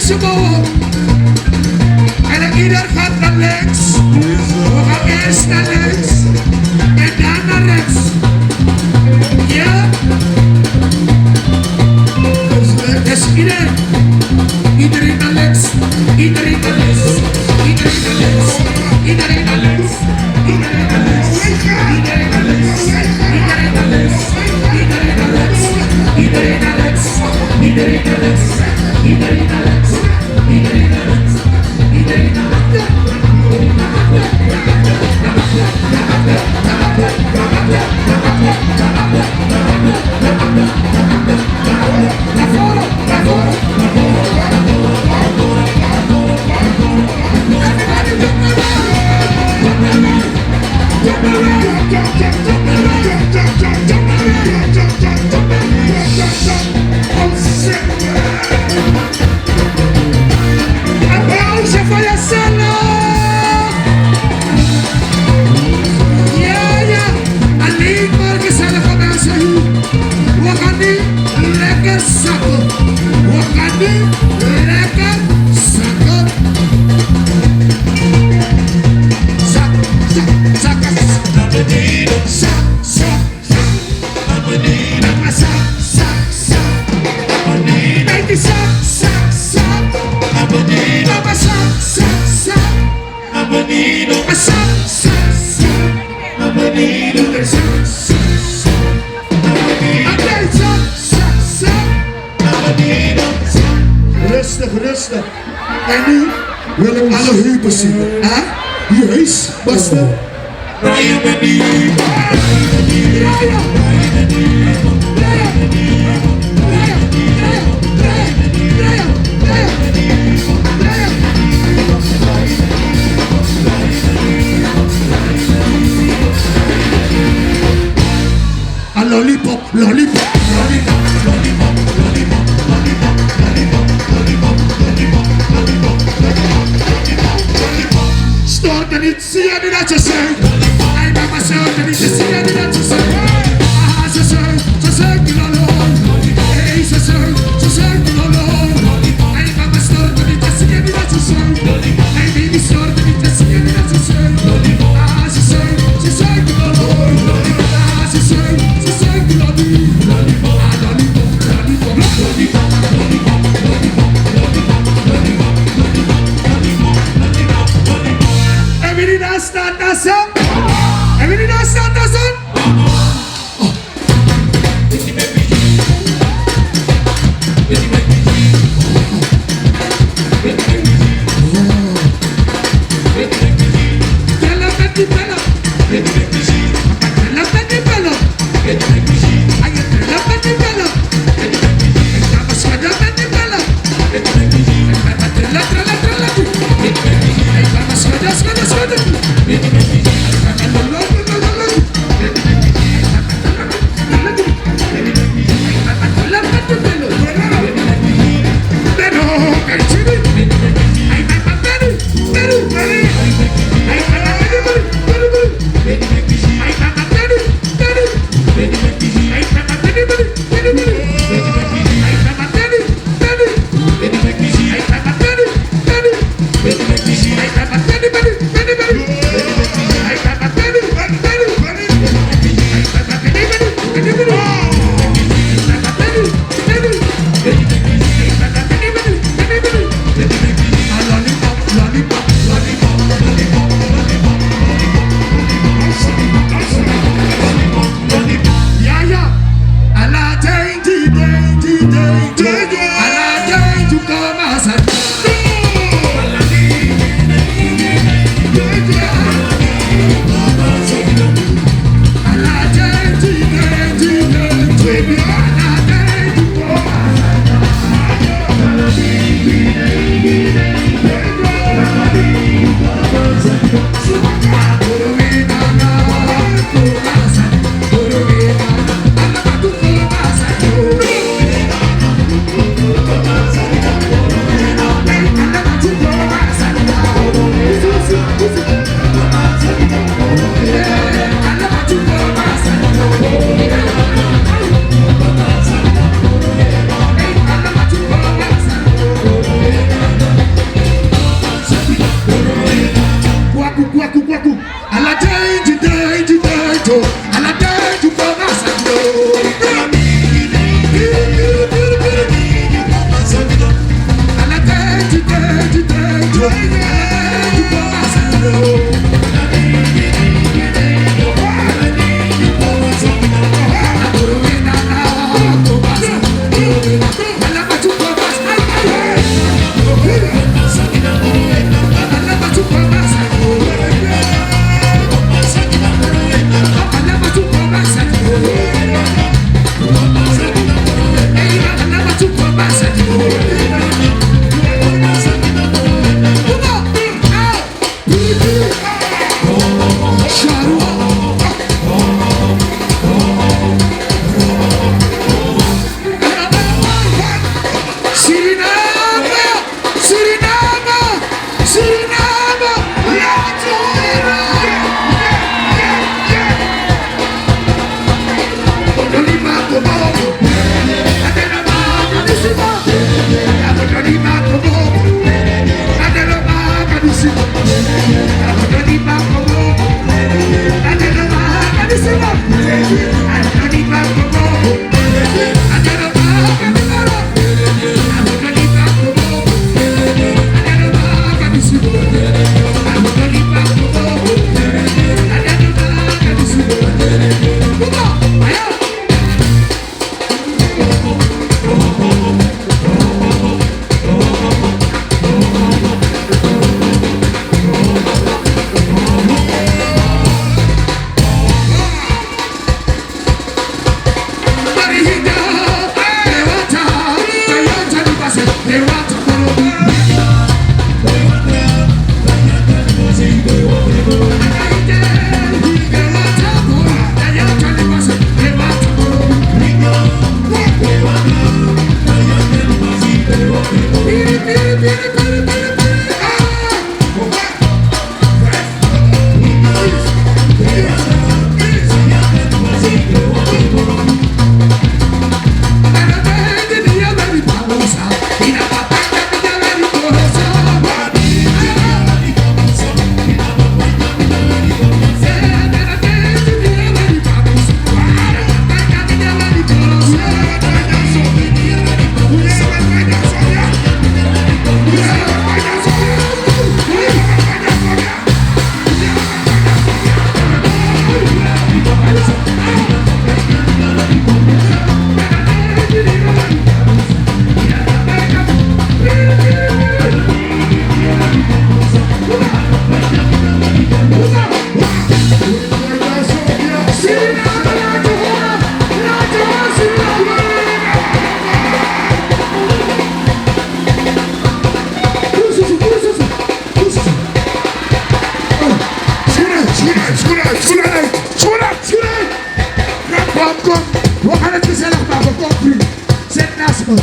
ze bouwen. En ieder gaat naar links. We gaan eerst naar links. En dan naar rechts. Ja? Dus iedereen. Iedereen naar links. Iedereen naar links. Iedereen naar links. Iedereen naar links. Iedereen naar links. Iedereen naar links. Iedereen naar links. Iedereen naar links. Iedereen naar links. Iedereen naar links. Iedereen naar links. Iedereen naar links. Iedereen naar links. Naar voren, naar voren. Applausje voor jezelf! Ja, ja, alleen maar gezellige mensen hier. We gaan nu lekker zakken. We gaan nu lekker zakken. Zak, zak, zakken. Naar beneden. Zak, zak, zak. Naar beneden. Naar zak, zak, zak. Naar beneden. Met die zak, zak, zak. Naar beneden. Naar zak, zak, zak. Naar beneden. Naar zak, zak, zak. Naar beneden. Naar zak, zak, zak. Naar beneden. Aptijt, zak, zak, zak. Naar beneden. Rustig, rustig. En nu wil ik alle heupen zien. Hè? Juist, basta. Rij me niet. A lollipop, lollipop, lollipop, lollipop, lollipop, lollipop, lollipop, lollipop, lollipop, lollipop. Stoort er niet, zie je niet dat je zeugt? Hij maakt me stoort er niet, zie je niet dat je zeugt? Ah, ze zeugt niet alone. Hey, ze zeugt niet alone. Hij maakt me stoort er niet, zie je niet dat je zeugt? Hij baby stoort er niet, zie je niet dat je zeugt? Ah, ze zeugt niet alone. Ah, ze zeugt niet alone. Ah, lollipop, lollipop, lollipop, lollipop, lollipop, lollipop, lollipop, lollipop, lollipop, lollipop. En wie die daar staat, dat zo? En wie die daar staat, dat zo?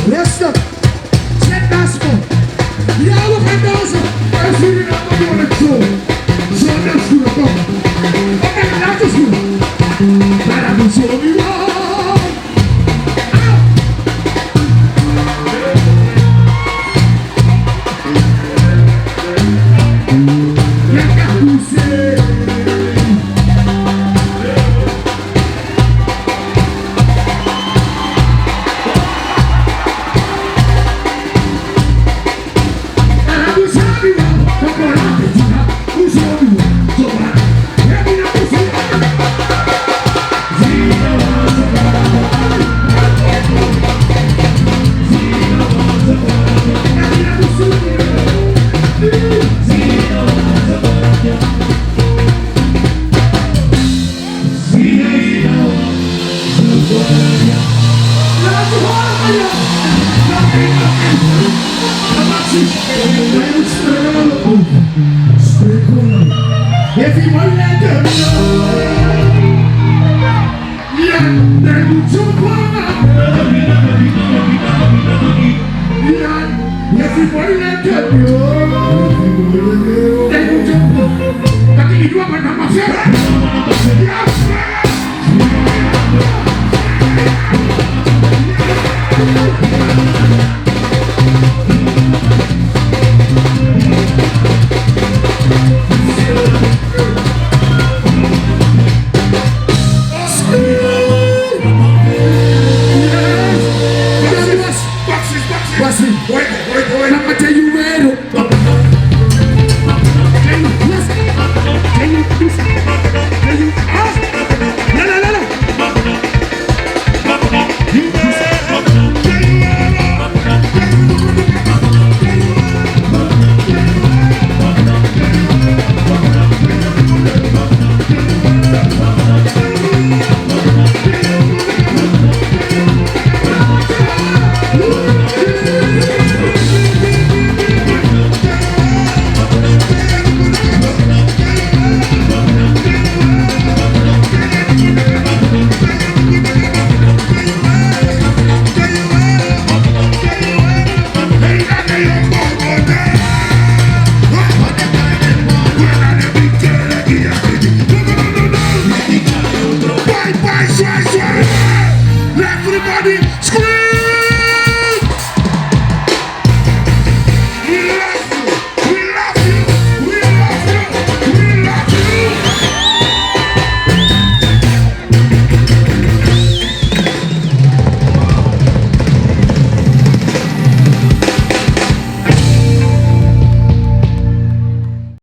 Rustig. Zet naast me. Ja, we gaan dansen. En Suriname doen het zo. Zo, dat is goed. Kom. Oké, laat eens doen. Maar dat is zo niet waar. Woo!